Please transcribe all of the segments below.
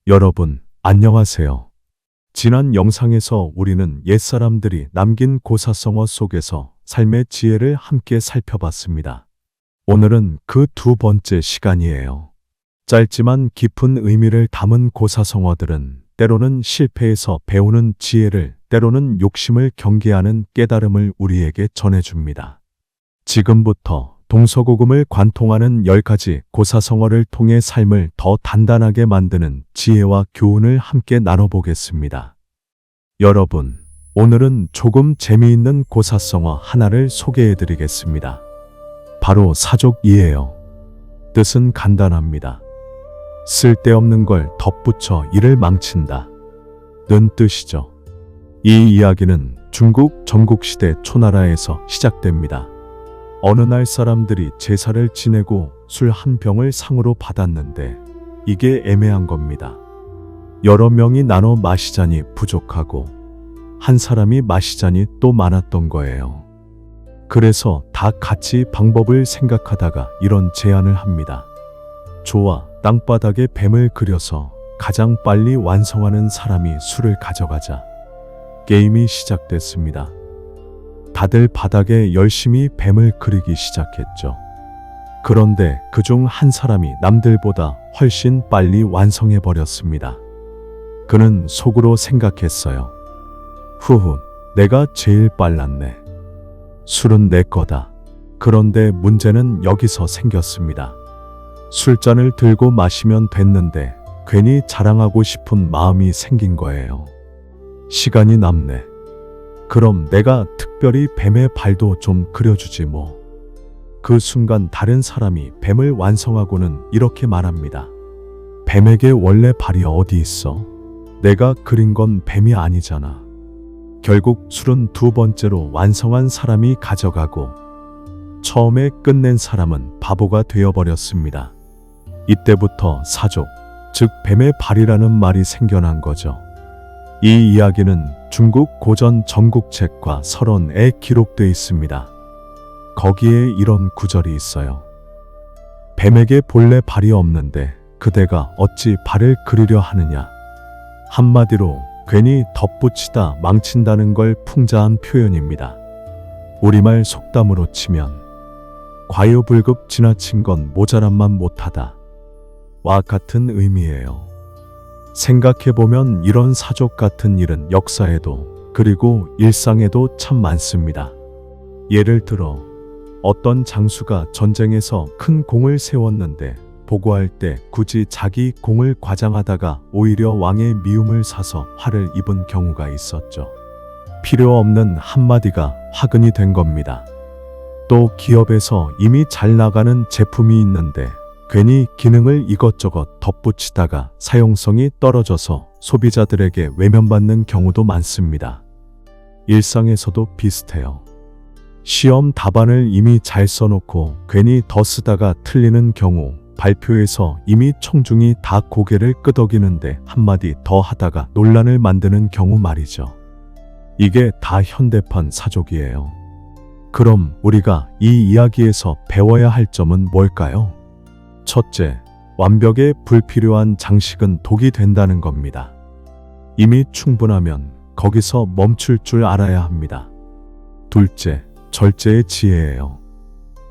여러분, 안녕하세요. 지난 영상에서 우리는 옛사람들이 남긴 고사성어 속에서 삶의 지혜를 함께 살펴봤습니다. 오늘은 그 두 번째 시간이에요. 짧지만 깊은 의미를 담은 고사성어들은 때로는 실패에서 배우는 지혜를, 때로는 욕심을 경계하는 깨달음을 우리에게 전해줍니다. 지금부터 동서고금을 관통하는 10가지 고사성어를 통해 삶을 더 단단하게 만드는 지혜와 교훈을 함께 나눠보겠습니다. 여러분, 오늘은 조금 재미있는 고사성어 하나를 소개해드리겠습니다. 바로 사족이에요. 뜻은 간단합니다. 쓸데없는 걸 덧붙여 일을 망친다 는 뜻이죠. 이 이야기는 중국 전국시대 초나라에서 시작됩니다. 어느 날 사람들이 제사를 지내고 술 한 병을 상으로 받았는데 이게 애매한 겁니다. 여러 명이 나눠 마시자니 부족하고 한 사람이 마시자니 또 많았던 거예요. 그래서 다 같이 방법을 생각하다가 이런 제안을 합니다. 좋아, 땅바닥에 뱀을 그려서 가장 빨리 완성하는 사람이 술을 가져가자. 게임이 시작됐습니다. 다들 바닥에 열심히 뱀을 그리기 시작했죠. 그런데 그중 한 사람이 남들보다 훨씬 빨리 완성해버렸습니다. 그는 속으로 생각했어요. 후후, 내가 제일 빨랐네. 술은 내 거다. 그런데 문제는 여기서 생겼습니다. 술잔을 들고 마시면 됐는데 괜히 자랑하고 싶은 마음이 생긴 거예요. 시간이 남네. 그럼 내가 특별히 뱀의 발도 좀 그려주지 뭐. 그 순간 다른 사람이 뱀을 완성하고는 이렇게 말합니다. 뱀에게 원래 발이 어디 있어? 내가 그린 건 뱀이 아니잖아. 결국 술은 두 번째로 완성한 사람이 가져가고 처음에 끝낸 사람은 바보가 되어버렸습니다. 이때부터 사족, 즉 뱀의 발이라는 말이 생겨난 거죠. 이 이야기는 중국 고전 전국책과 설원에 기록되어 있습니다. 거기에 이런 구절이 있어요. 뱀에게 본래 발이 없는데 그대가 어찌 발을 그리려 하느냐. 한마디로 괜히 덧붙이다 망친다는 걸 풍자한 표현입니다. 우리말 속담으로 치면 과유불급 지나친 건 모자란만 못하다 와 같은 의미예요. 생각해보면 이런 사족 같은 일은 역사에도 그리고 일상에도 참 많습니다. 예를 들어 어떤 장수가 전쟁에서 큰 공을 세웠는데 보고할 때 굳이 자기 공을 과장하다가 오히려 왕의 미움을 사서 화를 입은 경우가 있었죠. 필요 없는 한마디가 화근이 된 겁니다. 또 기업에서 이미 잘 나가는 제품이 있는데 괜히 기능을 이것저것 덧붙이다가 사용성이 떨어져서 소비자들에게 외면받는 경우도 많습니다. 일상에서도 비슷해요. 시험 답안을 이미 잘 써놓고 괜히 더 쓰다가 틀리는 경우, 발표에서 이미 청중이 다 고개를 끄덕이는데 한마디 더 하다가 논란을 만드는 경우 말이죠. 이게 다 현대판 사족이에요. 그럼 우리가 이 이야기에서 배워야 할 점은 뭘까요? 첫째, 완벽에 불필요한 장식은 독이 된다는 겁니다. 이미 충분하면 거기서 멈출 줄 알아야 합니다. 둘째, 절제의 지혜예요.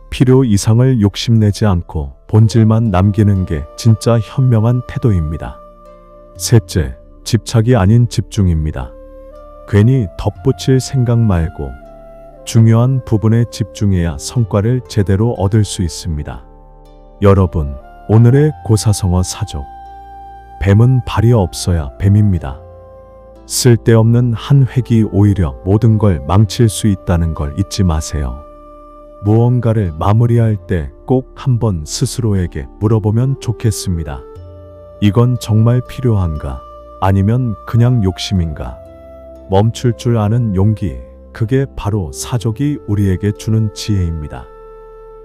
필요 이상을 욕심내지 않고 본질만 남기는 게 진짜 현명한 태도입니다. 셋째, 집착이 아닌 집중입니다. 괜히 덧붙일 생각 말고 중요한 부분에 집중해야 성과를 제대로 얻을 수 있습니다. 여러분, 오늘의 고사성어 사족. 뱀은 발이 없어야 뱀입니다. 쓸데없는 한 획이 오히려 모든 걸 망칠 수 있다는 걸 잊지 마세요. 무언가를 마무리할 때 꼭 한번 스스로에게 물어보면 좋겠습니다. 이건 정말 필요한가? 아니면 그냥 욕심인가? 멈출 줄 아는 용기, 그게 바로 사족이 우리에게 주는 지혜입니다.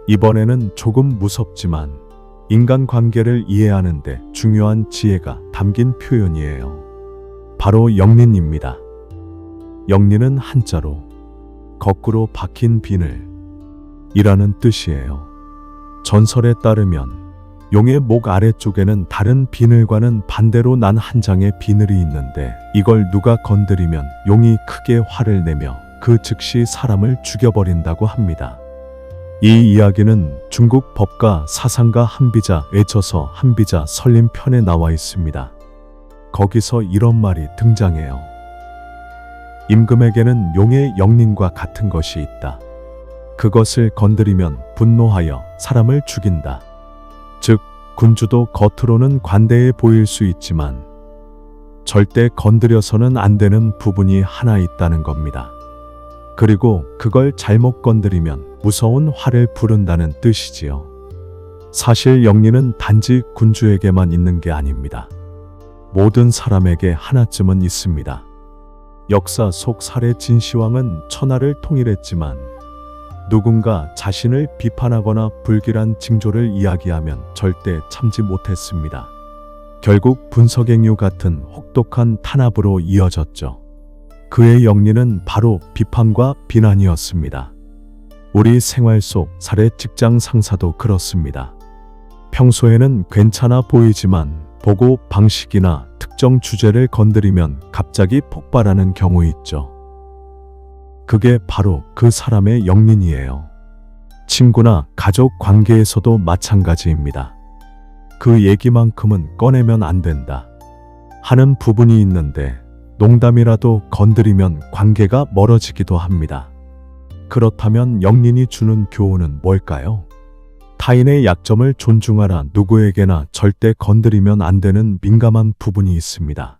이번에는 조금 무섭지만 인간관계를 이해하는 데 중요한 지혜가 담긴 표현이에요. 바로 영린입니다. 영린은 한자로 거꾸로 박힌 비늘 이라는 뜻이에요. 전설에 따르면 용의 목 아래쪽에는 다른 비늘과는 반대로 난 한 장의 비늘이 있는데 이걸 누가 건드리면 용이 크게 화를 내며 그 즉시 사람을 죽여버린다고 합니다. 이 이야기는 중국 법가 사상가 한비자의 저서 한비자 설림편에 나와 있습니다. 거기서 이런 말이 등장해요. 임금에게는 용의 영린과 같은 것이 있다. 그것을 건드리면 분노하여 사람을 죽인다. 즉, 군주도 겉으로는 관대해 보일 수 있지만 절대 건드려서는 안 되는 부분이 하나 있다는 겁니다. 그리고 그걸 잘못 건드리면 무서운 화를 부른다는 뜻이지요. 사실 영린은 단지 군주에게만 있는 게 아닙니다. 모든 사람에게 하나쯤은 있습니다. 역사 속 살해 진시황은 천하를 통일했지만 누군가 자신을 비판하거나 불길한 징조를 이야기하면 절대 참지 못했습니다. 결국 분석행유 같은 혹독한 탄압으로 이어졌죠. 그의 영리는 바로 비판과 비난이었습니다. 우리 생활 속 살해 직장 상사도 그렇습니다. 평소에는 괜찮아 보이지만 보고 방식이나 특정 주제를 건드리면 갑자기 폭발하는 경우 있죠. 그게 바로 그 사람의 영린이에요. 친구나 가족 관계에서도 마찬가지입니다. 그 얘기만큼은 꺼내면 안 된다 하는 부분이 있는데 농담이라도 건드리면 관계가 멀어지기도 합니다. 그렇다면 영린이 주는 교훈은 뭘까요? 타인의 약점을 존중하라. 누구에게나 절대 건드리면 안 되는 민감한 부분이 있습니다.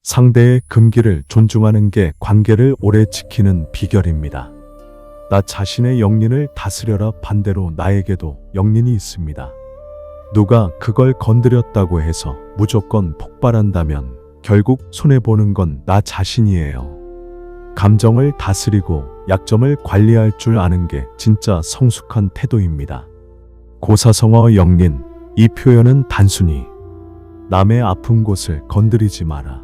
상대의 금기를 존중하는 게 관계를 오래 지키는 비결입니다. 나 자신의 영린을 다스려라. 반대로 나에게도 영린이 있습니다. 누가 그걸 건드렸다고 해서 무조건 폭발한다면 결국 손해보는 건 나 자신이에요. 감정을 다스리고 약점을 관리할 줄 아는 게 진짜 성숙한 태도입니다. 고사성어 영린, 이 표현은 단순히 남의 아픈 곳을 건드리지 마라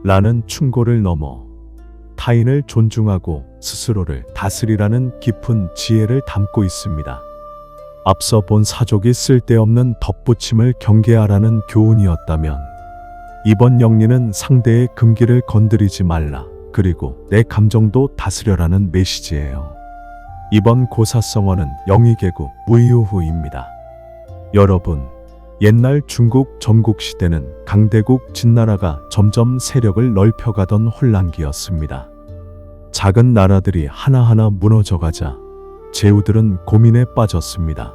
라는 충고를 넘어 타인을 존중하고 스스로를 다스리라는 깊은 지혜를 담고 있습니다. 앞서 본 사족이 쓸데없는 덧붙임을 경계하라는 교훈이었다면 이번 영린은 상대의 금기를 건드리지 말라, 그리고 내 감정도 다스려라는 메시지예요. 이번 고사성어는 영의계구 무이우후입니다. 여러분, 옛날 중국 전국시대는 강대국 진나라가 점점 세력을 넓혀가던 혼란기였습니다. 작은 나라들이 하나하나 무너져가자 제후들은 고민에 빠졌습니다.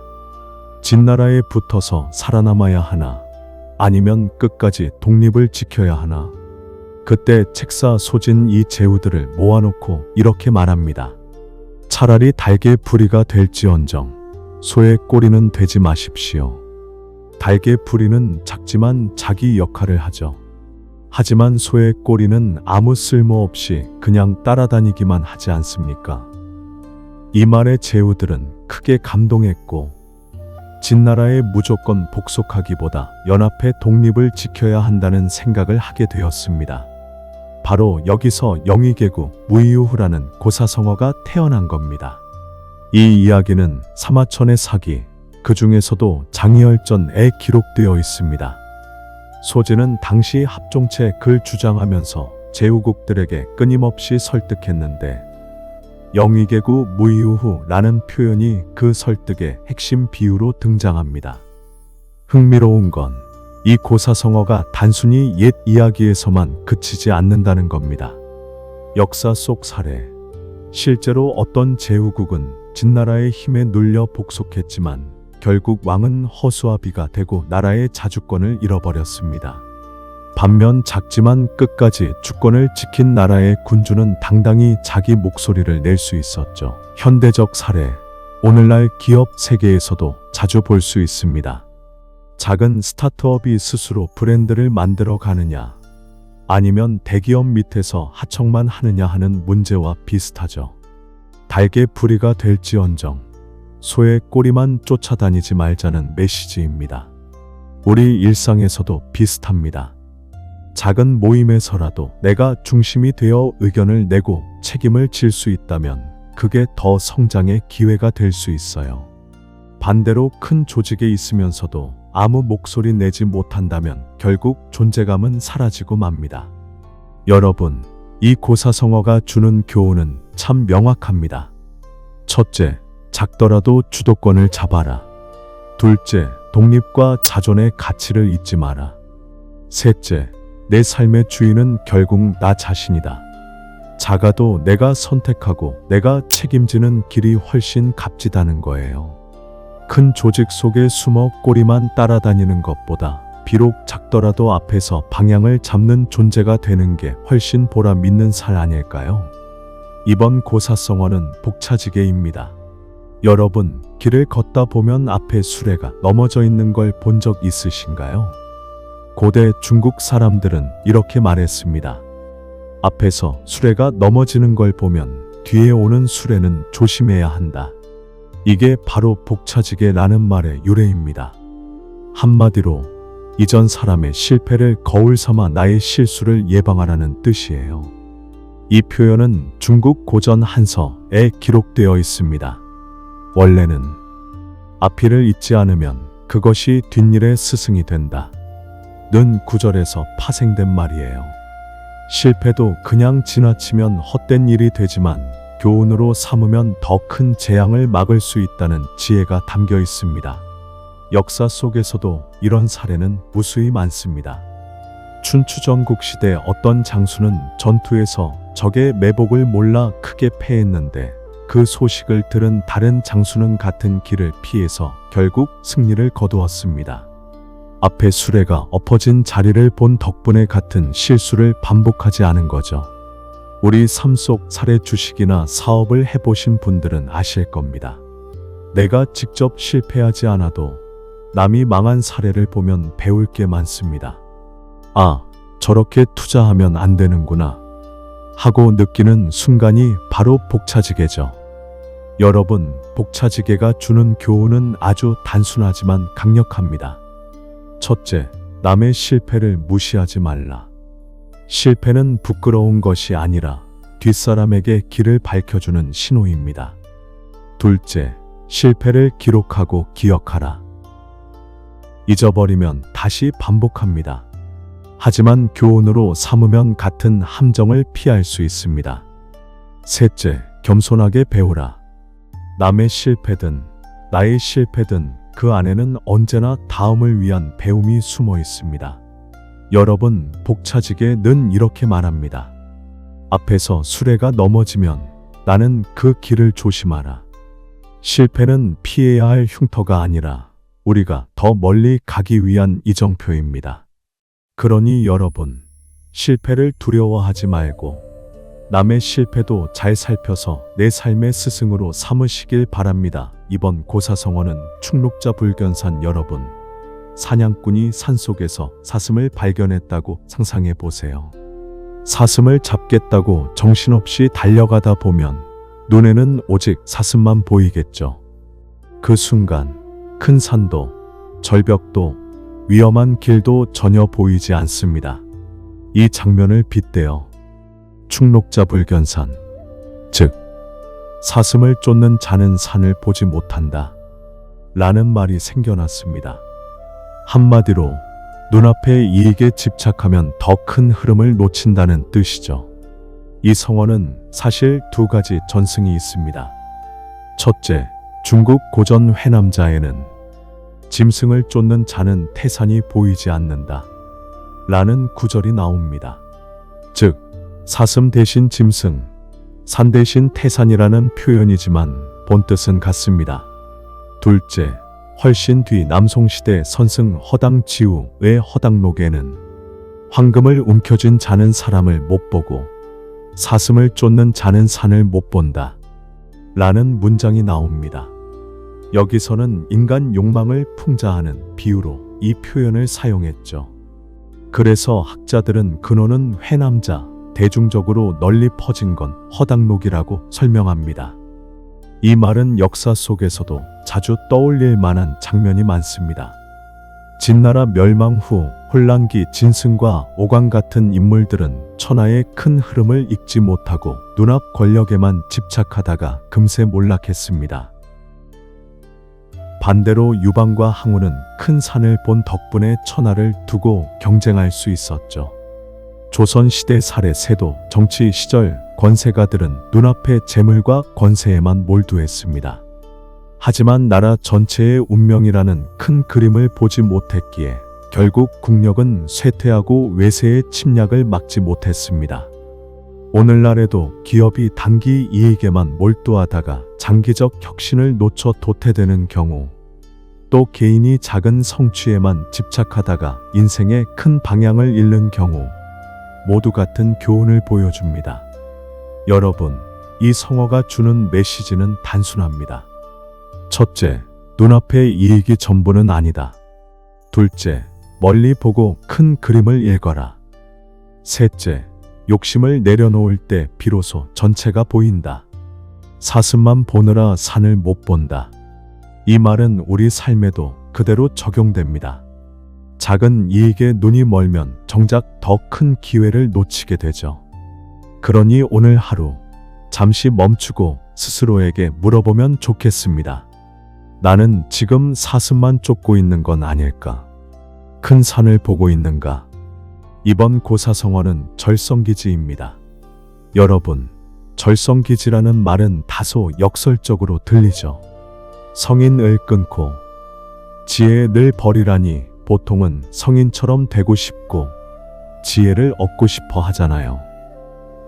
진나라에 붙어서 살아남아야 하나, 아니면 끝까지 독립을 지켜야 하나. 그때 책사 소진 이 제후들을 모아놓고 이렇게 말합니다. 차라리 닭의 부리가 될지언정 소의 꼬리는 되지 마십시오. 닭의 부리는 작지만 자기 역할을 하죠. 하지만 소의 꼬리는 아무 쓸모없이 그냥 따라다니기만 하지 않습니까? 이 말에 제후들은 크게 감동했고 진나라에 무조건 복속하기보다 연합해 독립을 지켜야 한다는 생각을 하게 되었습니다. 바로 여기서 영의계구 무이우후라는 고사성어가 태어난 겁니다. 이 이야기는 사마천의 사기, 그 중에서도 장이열전에 기록되어 있습니다. 소진은 당시 합종체 글 주장하면서 제후국들에게 끊임없이 설득했는데 영의계구 무이우후라는 표현이 그 설득의 핵심 비유로 등장합니다. 흥미로운 건 이 고사성어가 단순히 옛 이야기에서만 그치지 않는다는 겁니다. 역사 속 사례, 실제로 어떤 제후국은 진나라의 힘에 눌려 복속했지만 결국 왕은 허수아비가 되고 나라의 자주권을 잃어버렸습니다. 반면 작지만 끝까지 주권을 지킨 나라의 군주는 당당히 자기 목소리를 낼 수 있었죠. 현대적 사례, 오늘날 기업 세계에서도 자주 볼 수 있습니다. 작은 스타트업이 스스로 브랜드를 만들어 가느냐, 아니면 대기업 밑에서 하청만 하느냐 하는 문제와 비슷하죠. 닭의 부리가 될지언정 소의 꼬리만 쫓아다니지 말자는 메시지입니다. 우리 일상에서도 비슷합니다. 작은 모임에서라도 내가 중심이 되어 의견을 내고 책임을 질 수 있다면 그게 더 성장의 기회가 될 수 있어요. 반대로 큰 조직에 있으면서도 아무 목소리 내지 못한다면 결국 존재감은 사라지고 맙니다. 여러분, 이 고사성어가 주는 교훈은 참 명확합니다. 첫째, 작더라도 주도권을 잡아라. 둘째, 독립과 자존의 가치를 잊지 마라. 셋째, 내 삶의 주인은 결국 나 자신이다. 작아도 내가 선택하고 내가 책임지는 길이 훨씬 값지다는 거예요. 큰 조직 속에 숨어 꼬리만 따라다니는 것보다 비록 작더라도 앞에서 방향을 잡는 존재가 되는 게 훨씬 보람 있는 살 아닐까요? 이번 고사성어는 복차지게입니다. 여러분, 길을 걷다 보면 앞에 수레가 넘어져 있는 걸 본 적 있으신가요? 고대 중국 사람들은 이렇게 말했습니다. 앞에서 수레가 넘어지는 걸 보면 뒤에 오는 수레는 조심해야 한다. 이게 바로 복차지게라는 말의 유래입니다. 한마디로 이전 사람의 실패를 거울 삼아 나의 실수를 예방하라는 뜻이에요. 이 표현은 중국 고전 한서에 기록되어 있습니다. 원래는 앞일을 잊지 않으면 그것이 뒷일의 스승이 된다 는 구절에서 파생된 말이에요. 실패도 그냥 지나치면 헛된 일이 되지만 교훈으로 삼으면 더 큰 재앙을 막을 수 있다는 지혜가 담겨 있습니다. 역사 속에서도 이런 사례는 무수히 많습니다. 춘추전국 시대 어떤 장수는 전투에서 적의 매복을 몰라 크게 패했는데 그 소식을 들은 다른 장수는 같은 길을 피해서 결국 승리를 거두었습니다. 앞에 수레가 엎어진 자리를 본 덕분에 같은 실수를 반복하지 않은 거죠. 우리 삶 속 사례 주식이나 사업을 해보신 분들은 아실 겁니다. 내가 직접 실패하지 않아도 남이 망한 사례를 보면 배울 게 많습니다. 아, 저렇게 투자하면 안 되는구나 하고 느끼는 순간이 바로 복차지게죠. 여러분, 복차지게가 주는 교훈은 아주 단순하지만 강력합니다. 첫째, 남의 실패를 무시하지 말라. 실패는 부끄러운 것이 아니라 뒷사람에게 길을 밝혀주는 신호입니다. 둘째, 실패를 기록하고 기억하라. 잊어버리면 다시 반복합니다. 하지만 교훈으로 삼으면 같은 함정을 피할 수 있습니다. 셋째, 겸손하게 배우라. 남의 실패든 나의 실패든 그 안에는 언제나 다음을 위한 배움이 숨어 있습니다. 여러분, 복차지게는 이렇게 말합니다. 앞에서 수레가 넘어지면 나는 그 길을 조심하라. 실패는 피해야 할 흉터가 아니라 우리가 더 멀리 가기 위한 이정표입니다. 그러니 여러분, 실패를 두려워하지 말고 남의 실패도 잘 살펴서 내 삶의 스승으로 삼으시길 바랍니다. 이번 고사성어는 충록자 불견산. 여러분, 사냥꾼이 산속에서 사슴을 발견했다고 상상해 보세요. 사슴을 잡겠다고 정신없이 달려가다 보면 눈에는 오직 사슴만 보이겠죠. 그 순간 큰 산도 절벽도 위험한 길도 전혀 보이지 않습니다. 이 장면을 빗대어 충록자 불견산, 즉 사슴을 쫓는 자는 산을 보지 못한다 라는 말이 생겨났습니다. 한마디로 눈앞의 이익에 집착하면 더 큰 흐름을 놓친다는 뜻이죠. 이 성어는 사실 두 가지 전승이 있습니다. 첫째, 중국 고전 회남자에는 짐승을 쫓는 자는 태산이 보이지 않는다 라는 구절이 나옵니다. 즉, 사슴 대신 짐승, 산 대신 태산이라는 표현이지만 본뜻은 같습니다. 둘째, 훨씬 뒤 남송시대 선승 허당지우의 허당록에는 황금을 움켜쥔 자는 사람을 못 보고 사슴을 쫓는 자는 산을 못 본다 라는 문장이 나옵니다. 여기서는 인간 욕망을 풍자하는 비유로 이 표현을 사용했죠. 그래서 학자들은 근원은 회남자, 대중적으로 널리 퍼진 건 허당록이라고 설명합니다. 이 말은 역사 속에서도 자주 떠올릴 만한 장면이 많습니다. 진나라 멸망 후 혼란기 진승과 오광 같은 인물들은 천하의 큰 흐름을 읽지 못하고 눈앞 권력에만 집착하다가 금세 몰락했습니다. 반대로 유방과 항우는 큰 산을 본 덕분에 천하를 두고 경쟁할 수 있었죠. 조선시대 사례 세도 정치 시절 권세가들은 눈앞의 재물과 권세에만 몰두했습니다. 하지만 나라 전체의 운명이라는 큰 그림을 보지 못했기에 결국 국력은 쇠퇴하고 외세의 침략을 막지 못했습니다. 오늘날에도 기업이 단기 이익에만 몰두하다가 장기적 혁신을 놓쳐 도태되는 경우, 또 개인이 작은 성취에만 집착하다가 인생의 큰 방향을 잃는 경우 모두 같은 교훈을 보여줍니다. 여러분, 이 성어가 주는 메시지는 단순합니다. 첫째, 눈앞의 이익이 전부는 아니다. 둘째, 멀리 보고 큰 그림을 읽어라. 셋째, 욕심을 내려놓을 때 비로소 전체가 보인다. 사슴만 보느라 산을 못 본다. 이 말은 우리 삶에도 그대로 적용됩니다. 작은 이익에 눈이 멀면 정작 더 큰 기회를 놓치게 되죠. 그러니 오늘 하루 잠시 멈추고 스스로에게 물어보면 좋겠습니다. 나는 지금 사슴만 쫓고 있는 건 아닐까? 큰 산을 보고 있는가? 이번 고사성어는 절성기지입니다. 여러분, 절성기지라는 말은 다소 역설적으로 들리죠. 성인을 끊고 지혜를 버리라니 보통은 성인처럼 되고 싶고 지혜를 얻고 싶어 하잖아요.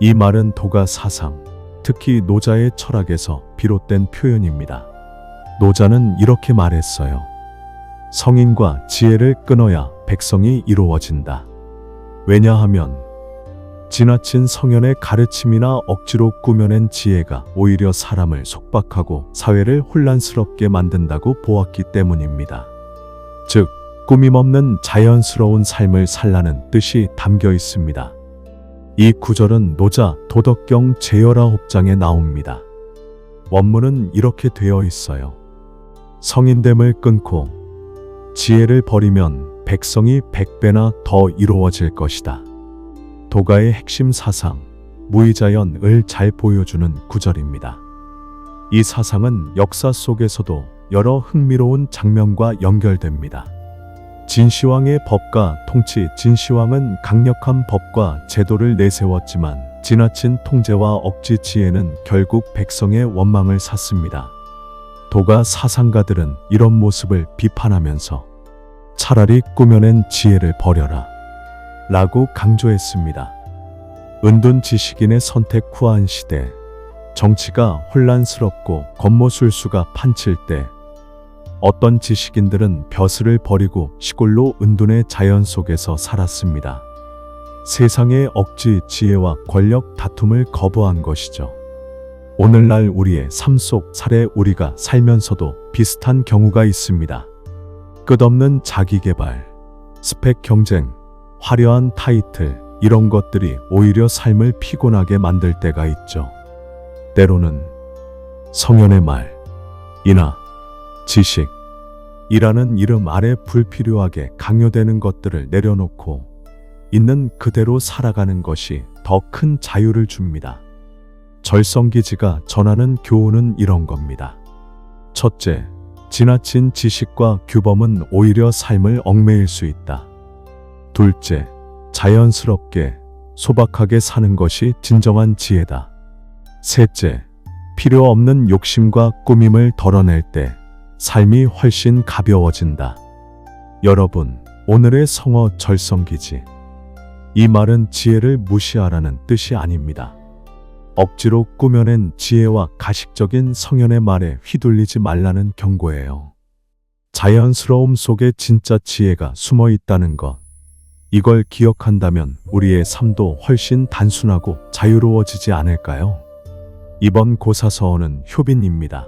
이 말은 도가 사상, 특히 노자의 철학에서 비롯된 표현입니다. 노자는 이렇게 말했어요. 성인과 지혜를 끊어야 백성이 이루어진다. 왜냐하면 지나친 성현의 가르침이나 억지로 꾸며낸 지혜가 오히려 사람을 속박하고 사회를 혼란스럽게 만든다고 보았기 때문입니다. 즉, 꾸밈없는 자연스러운 삶을 살라는 뜻이 담겨 있습니다. 이 구절은 노자 도덕경 제19장에 나옵니다. 원문은 이렇게 되어 있어요. 성인됨을 끊고 지혜를 버리면 백성이 100배나 더 이루어질 것이다. 도가의 핵심 사상, 무의자연을 잘 보여주는 구절입니다. 이 사상은 역사 속에서도 여러 흥미로운 장면과 연결됩니다. 진시황의 법과 통치. 진시황은 강력한 법과 제도를 내세웠지만 지나친 통제와 억지 지혜는 결국 백성의 원망을 샀습니다. 도가 사상가들은 이런 모습을 비판하면서 차라리 꾸며낸 지혜를 버려라 라고 강조했습니다. 은둔 지식인의 선택 후한 시대, 정치가 혼란스럽고 권모술수가 판칠 때 어떤 지식인들은 벼슬을 버리고 시골로 은둔의 자연 속에서 살았습니다. 세상의 억지 지혜와 권력 다툼을 거부한 것이죠. 오늘날 우리의 삶 속 사례, 우리가 살면서도 비슷한 경우가 있습니다. 끝없는 자기개발, 스펙 경쟁, 화려한 타이틀, 이런 것들이 오히려 삶을 피곤하게 만들 때가 있죠. 때로는 성현의 말, 이나 지식이라는 이름 아래 불필요하게 강요되는 것들을 내려놓고 있는 그대로 살아가는 것이 더 큰 자유를 줍니다. 절성기지가 전하는 교훈은 이런 겁니다. 첫째, 지나친 지식과 규범은 오히려 삶을 얽매일 수 있다. 둘째, 자연스럽게 소박하게 사는 것이 진정한 지혜다. 셋째, 필요 없는 욕심과 꾸밈을 덜어낼 때 삶이 훨씬 가벼워진다. 여러분, 오늘의 성어 절성기지. 이 말은 지혜를 무시하라는 뜻이 아닙니다. 억지로 꾸며낸 지혜와 가식적인 성현의 말에 휘둘리지 말라는 경고예요. 자연스러움 속에 진짜 지혜가 숨어 있다는 것. 이걸 기억한다면 우리의 삶도 훨씬 단순하고 자유로워지지 않을까요? 이번 고사서어는 효빈입니다.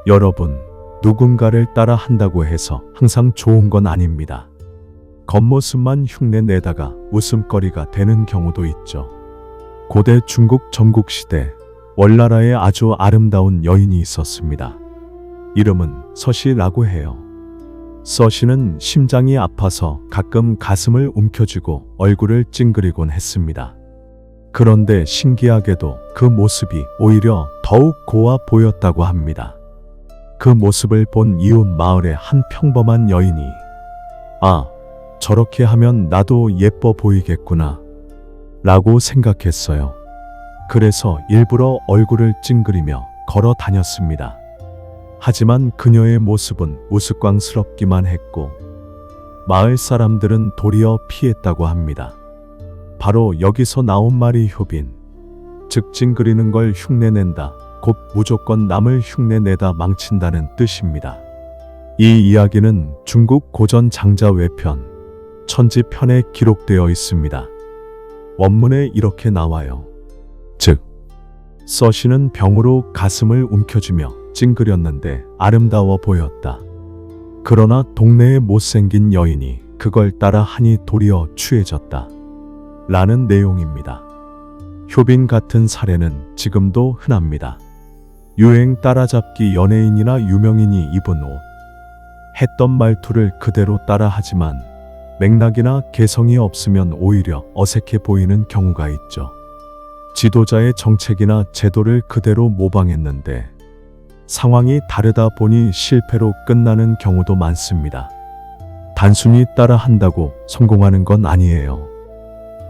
여러분, 누군가를 따라 한다고 해서 항상 좋은 건 아닙니다. 겉모습만 흉내 내다가 웃음거리가 되는 경우도 있죠. 고대 중국 전국시대 월나라에 아주 아름다운 여인이 있었습니다. 이름은 서시라고 해요. 서시는 심장이 아파서 가끔 가슴을 움켜쥐고 얼굴을 찡그리곤 했습니다. 그런데 신기하게도 그 모습이 오히려 더욱 고와 보였다고 합니다. 그 모습을 본 이웃 마을의 한 평범한 여인이 아, 저렇게 하면 나도 예뻐 보이겠구나 라고 생각했어요. 그래서 일부러 얼굴을 찡그리며 걸어 다녔습니다. 하지만 그녀의 모습은 우스꽝스럽기만 했고 마을 사람들은 도리어 피했다고 합니다. 바로 여기서 나온 말이 효빈, 즉 찡그리는 걸 흉내낸다, 곧 무조건 남을 흉내내다 망친다는 뜻입니다. 이 이야기는 중국 고전 장자 외편 천지편에 기록되어 있습니다. 원문에 이렇게 나와요. 즉, 서씨는 병으로 가슴을 움켜쥐며 찡그렸는데 아름다워 보였다. 그러나 동네의 못생긴 여인이 그걸 따라 하니 도리어 추해졌다. 라는 내용입니다. 효빈 같은 사례는 지금도 흔합니다. 유행 따라잡기 연예인이나 유명인이 입은 옷, 했던 말투를 그대로 따라하지만 맥락이나 개성이 없으면 오히려 어색해 보이는 경우가 있죠. 지도자의 정책이나 제도를 그대로 모방했는데 상황이 다르다 보니 실패로 끝나는 경우도 많습니다. 단순히 따라한다고 성공하는 건 아니에요.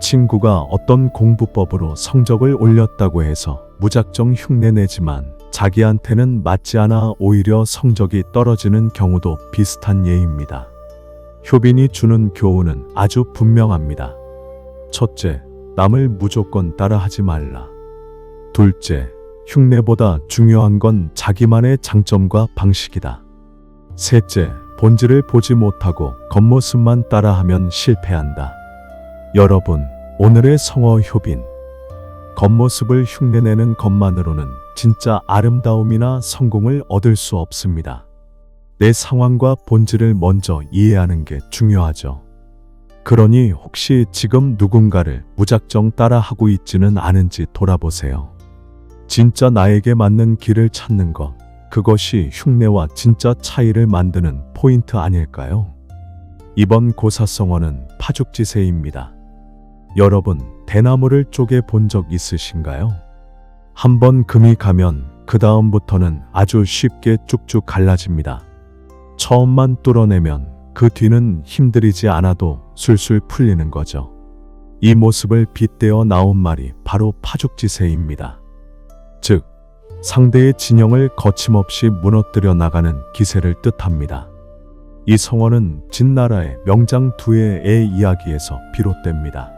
친구가 어떤 공부법으로 성적을 올렸다고 해서 무작정 흉내내지만 자기한테는 맞지 않아 오히려 성적이 떨어지는 경우도 비슷한 예입니다. 효빈이 주는 교훈은 아주 분명합니다. 첫째, 남을 무조건 따라하지 말라. 둘째, 흉내보다 중요한 건 자기만의 장점과 방식이다. 셋째, 본질을 보지 못하고 겉모습만 따라하면 실패한다. 여러분, 오늘의 성어 효빈. 겉모습을 흉내내는 것만으로는 진짜 아름다움이나 성공을 얻을 수 없습니다. 내 상황과 본질을 먼저 이해하는 게 중요하죠. 그러니 혹시 지금 누군가를 무작정 따라하고 있지는 않은지 돌아보세요. 진짜 나에게 맞는 길을 찾는 것, 그것이 흉내와 진짜 차이를 만드는 포인트 아닐까요? 이번 고사성어는 파죽지세입니다. 여러분, 대나무를 쪼개 본 적 있으신가요? 한번 금이 가면 그 다음부터는 아주 쉽게 쭉쭉 갈라집니다. 처음만 뚫어내면 그 뒤는 힘들이지 않아도 술술 풀리는 거죠. 이 모습을 빗대어 나온 말이 바로 파죽지세입니다. 즉, 상대의 진영을 거침없이 무너뜨려 나가는 기세를 뜻합니다. 이 성어는 진나라의 명장 두해의 이야기에서 비롯됩니다.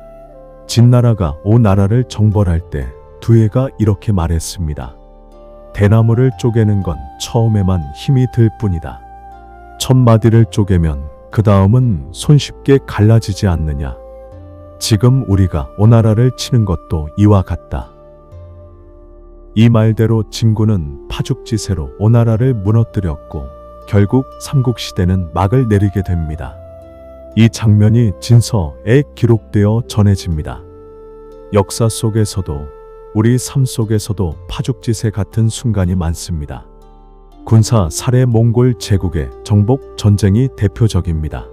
진나라가 오나라를 정벌할 때 두해가 이렇게 말했습니다. 대나무를 쪼개는 건 처음에만 힘이 들 뿐이다. 첫 마디를 쪼개면 그 다음은 손쉽게 갈라지지 않느냐. 지금 우리가 오나라를 치는 것도 이와 같다. 이 말대로 진구는 파죽지세로 오나라를 무너뜨렸고 결국 삼국시대는 막을 내리게 됩니다. 이 장면이 진서에 기록되어 전해집니다. 역사 속에서도 우리 삶 속에서도 파죽지세 같은 순간이 많습니다. 군사 살해 몽골 제국의 정복 전쟁이 대표적입니다.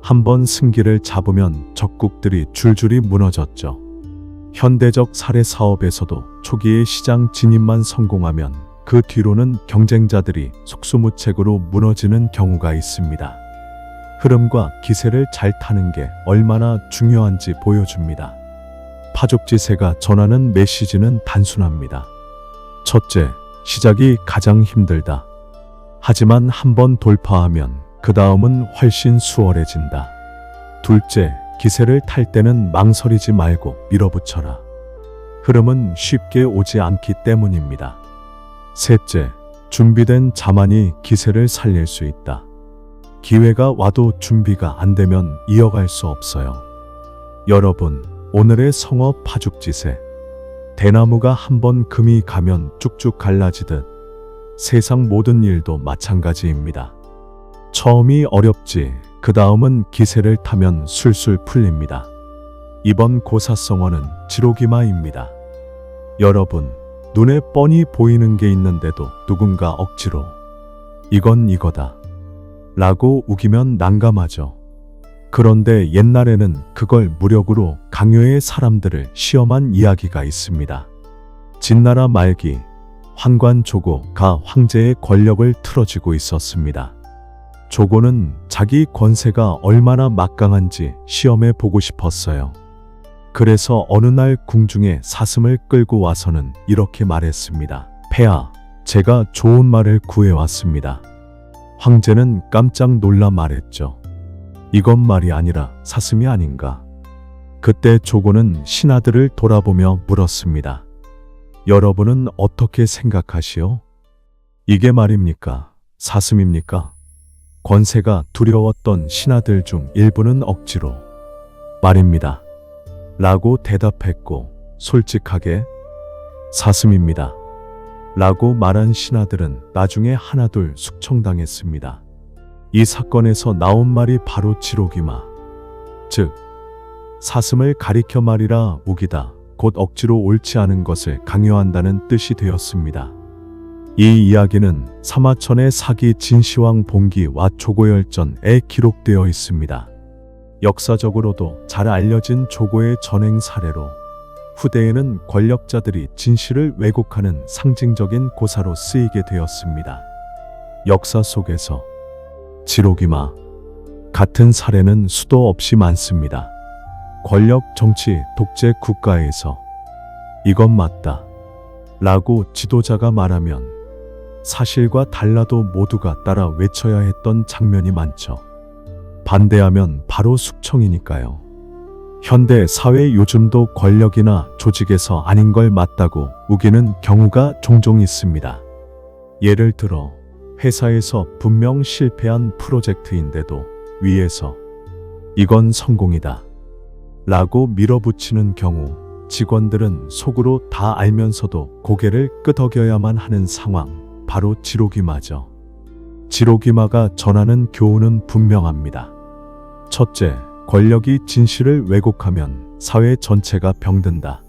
한번 승기를 잡으면 적국들이 줄줄이 무너졌죠. 현대적 살해 사업에서도 초기의 시장 진입만 성공하면 그 뒤로는 경쟁자들이 속수무책으로 무너지는 경우가 있습니다. 흐름과 기세를 잘 타는 게 얼마나 중요한지 보여줍니다. 파죽지세가 전하는 메시지는 단순합니다. 첫째, 시작이 가장 힘들다. 하지만 한번 돌파하면 그 다음은 훨씬 수월해진다. 둘째, 기세를 탈 때는 망설이지 말고 밀어붙여라. 흐름은 쉽게 오지 않기 때문입니다. 셋째, 준비된 자만이 기세를 살릴 수 있다. 기회가 와도 준비가 안 되면 이어갈 수 없어요. 여러분, 오늘의 성어 파죽지세. 대나무가 한번 금이 가면 쭉쭉 갈라지듯 세상 모든 일도 마찬가지입니다. 처음이 어렵지 그 다음은 기세를 타면 술술 풀립니다. 이번 고사성어는 지록이마입니다. 여러분, 눈에 뻔히 보이는 게 있는데도 누군가 억지로 이건 이거다 라고 우기면 난감하죠. 그런데 옛날에는 그걸 무력으로 강요해 사람들을 시험한 이야기가 있습니다. 진나라 말기 황관 조고가 황제의 권력을 틀어쥐고 있었습니다. 조고는 자기 권세가 얼마나 막강한지 시험해 보고 싶었어요. 그래서 어느 날 궁중에 사슴을 끌고 와서는 이렇게 말했습니다. 폐하, 제가 좋은 말을 구해왔습니다. 황제는 깜짝 놀라 말했죠. 이건 말이 아니라 사슴이 아닌가. 그때 조고는 신하들을 돌아보며 물었습니다. 여러분은 어떻게 생각하시오? 이게 말입니까? 사슴입니까? 권세가 두려웠던 신하들 중 일부는 억지로 말입니다. 라고 대답했고 솔직하게 사슴입니다. 라고 말한 신하들은 나중에 하나둘 숙청당했습니다. 이 사건에서 나온 말이 바로 지록이마, 즉 사슴을 가리켜 말이라 우기다, 곧 억지로 옳지 않은 것을 강요한다는 뜻이 되었습니다. 이 이야기는 사마천의 사기 진시황 봉기와 조고열전에 기록되어 있습니다. 역사적으로도 잘 알려진 조고의 전행 사례로 후대에는 권력자들이 진실을 왜곡하는 상징적인 고사로 쓰이게 되었습니다. 역사 속에서 지록이마 같은 사례는 수도 없이 많습니다. 권력, 정치, 독재 국가에서 이건 맞다 라고 지도자가 말하면 사실과 달라도 모두가 따라 외쳐야 했던 장면이 많죠. 반대하면 바로 숙청이니까요. 현대 사회 요즘도 권력이나 조직에서 아닌 걸 맞다고 우기는 경우가 종종 있습니다. 예를 들어 회사에서 분명 실패한 프로젝트인데도 위에서 이건 성공이다 라고 밀어붙이는 경우 직원들은 속으로 다 알면서도 고개를 끄덕여야만 하는 상황, 바로 지록이마죠. 지록이마가 전하는 교훈은 분명합니다. 첫째, 권력이 진실을 왜곡하면 사회 전체가 병든다.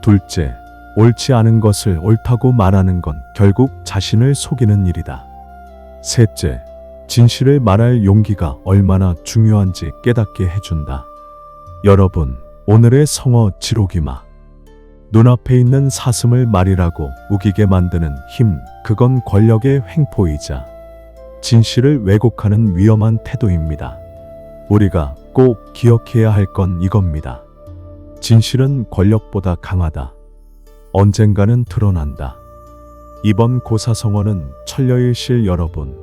둘째, 옳지 않은 것을 옳다고 말하는 건 결국 자신을 속이는 일이다. 셋째, 진실을 말할 용기가 얼마나 중요한지 깨닫게 해준다. 여러분, 오늘의 성어 지록이마. 눈앞에 있는 사슴을 말이라고 우기게 만드는 힘, 그건 권력의 횡포이자 진실을 왜곡하는 위험한 태도입니다. 우리가 꼭 기억해야 할 건 이겁니다. 진실은 권력보다 강하다. 언젠가는 드러난다. 이번 고사성어는 천녀일실 여러분,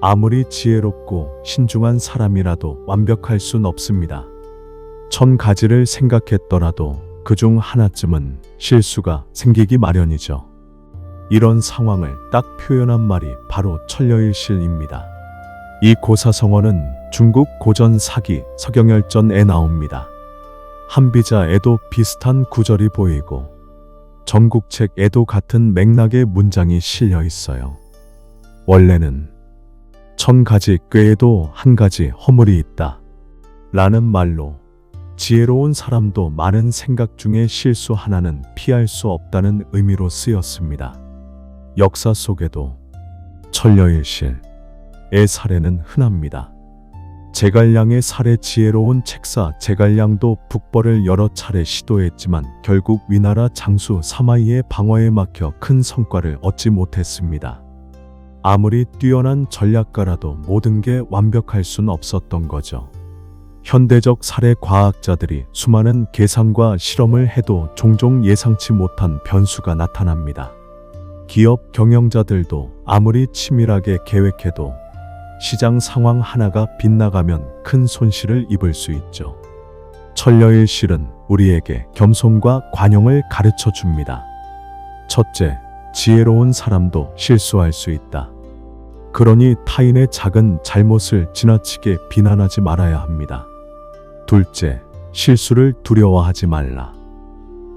아무리 지혜롭고 신중한 사람이라도 완벽할 순 없습니다. 1000가지를 생각했더라도 그중 하나쯤은 실수가 생기기 마련이죠. 이런 상황을 딱 표현한 말이 바로 천녀일실입니다. 이 고사성어는 중국 고전 사기 서경열전에 나옵니다. 한비자에도 비슷한 구절이 보이고 전국책에도 같은 맥락의 문장이 실려 있어요. 원래는 1000가지 꾀에도 한 가지 허물이 있다 라는 말로 지혜로운 사람도 많은 생각 중에 실수 하나는 피할 수 없다는 의미로 쓰였습니다. 역사 속에도 천녀일실의 사례는 흔합니다. 제갈량의 사례, 지혜로운 책사 제갈량도 북벌을 여러 차례 시도했지만 결국 위나라 장수 사마이의 방어에 막혀 큰 성과를 얻지 못했습니다. 아무리 뛰어난 전략가라도 모든 게 완벽할 순 없었던 거죠. 현대적 사례 과학자들이 수많은 계산과 실험을 해도 종종 예상치 못한 변수가 나타납니다. 기업 경영자들도 아무리 치밀하게 계획해도 시장 상황 하나가 빗나가면 큰 손실을 입을 수 있죠. 천녀일실은 우리에게 겸손과 관용을 가르쳐 줍니다. 첫째, 지혜로운 사람도 실수할 수 있다. 그러니 타인의 작은 잘못을 지나치게 비난하지 말아야 합니다. 둘째, 실수를 두려워하지 말라.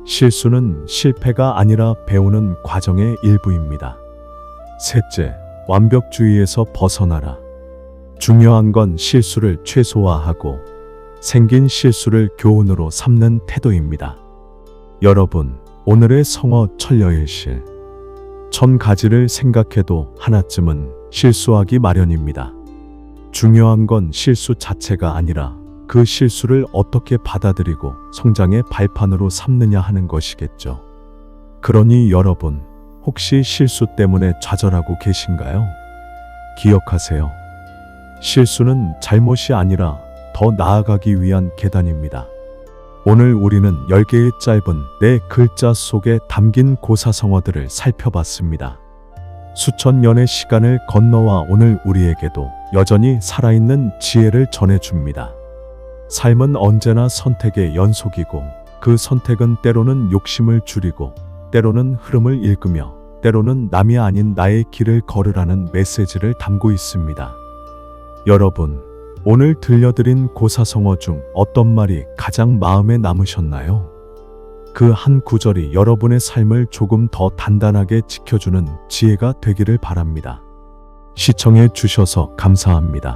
실수는 실패가 아니라 배우는 과정의 일부입니다. 셋째, 완벽주의에서 벗어나라. 중요한 건 실수를 최소화하고 생긴 실수를 교훈으로 삼는 태도입니다. 여러분, 오늘의 성어 천녀일실. 1000가지를 생각해도 하나쯤은 실수하기 마련입니다. 중요한 건 실수 자체가 아니라 그 실수를 어떻게 받아들이고 성장의 발판으로 삼느냐 하는 것이겠죠. 그러니 여러분, 혹시 실수 때문에 좌절하고 계신가요? 기억하세요. 실수는 잘못이 아니라 더 나아가기 위한 계단입니다. 오늘 우리는 10개의 짧은 네 글자 속에 담긴 고사성어들을 살펴봤습니다. 수천 년의 시간을 건너와 오늘 우리에게도 여전히 살아있는 지혜를 전해줍니다. 삶은 언제나 선택의 연속이고 그 선택은 때로는 욕심을 줄이고 때로는 흐름을 읽으며 때로는 남이 아닌 나의 길을 걸으라는 메시지를 담고 있습니다. 여러분, 오늘 들려드린 고사성어 중 어떤 말이 가장 마음에 남으셨나요? 그 한 구절이 여러분의 삶을 조금 더 단단하게 지켜주는 지혜가 되기를 바랍니다. 시청해 주셔서 감사합니다.